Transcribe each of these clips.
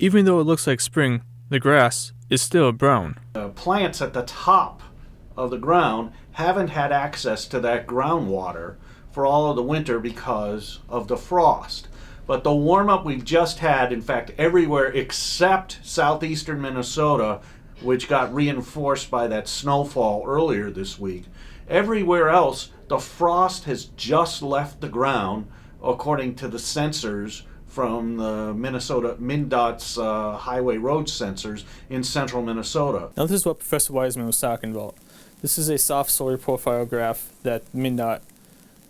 Even though it looks like spring, the grass is still brown. Plants at the top of the ground haven't had access to that groundwater for all of the winter because of the frost. But the warm-up we've just had, in fact, everywhere except southeastern Minnesota, which got reinforced by that snowfall earlier this week, everywhere else, the frost has just left the ground, according to the sensors from the Minnesota MnDOT's highway road sensors in central Minnesota. Now this is what Professor Wiseman was talking about. This is a soft soil profile graph that MnDOT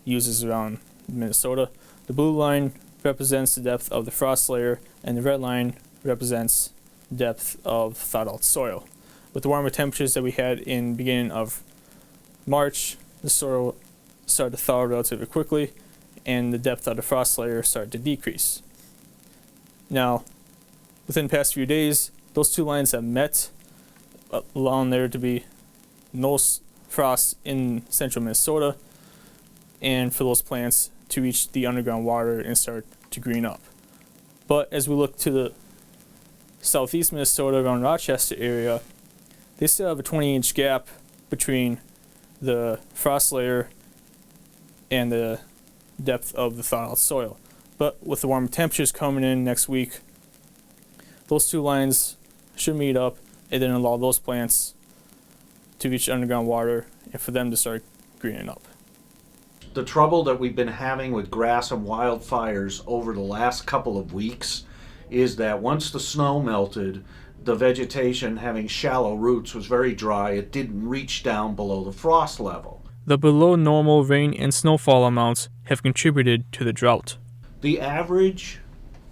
uses around Minnesota. The blue line represents the depth of the frost layer, and the red line represents depth of thawed out soil. With the warmer temperatures that we had in the beginning of March, the soil started to thaw relatively quickly, and the depth of the frost layer started to decrease. Now, within the past few days, those two lines have met, allowing there to be no frost in central Minnesota, and for those plants to reach the underground water and start to green up. But as we look to the southeast Minnesota around Rochester area, they still have a 20-inch gap between the frost layer and the depth of the thawed out soil. But with the warmer temperatures coming in next week, those two lines should meet up and then allow those plants to reach underground water and for them to start greening up. The trouble that we've been having with grass and wildfires over the last couple of weeks is that once the snow melted, the vegetation, having shallow roots, was very dry. It didn't reach down below the frost level. The below normal rain and snowfall amounts have contributed to the drought. The average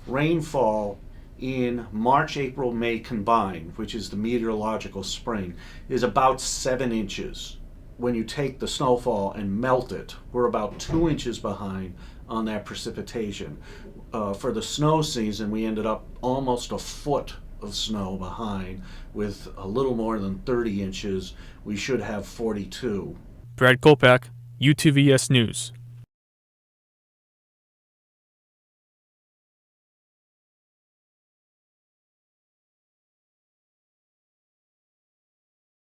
rainfall in March, April, May combined, which is the meteorological spring, is about 7 inches. When you take the snowfall and melt it, we're about 2 inches behind on that precipitation. For the snow season, we ended up almost a foot of snow behind with a little more than 30 inches. We should have 42. Brad Kolpak, UTVS News.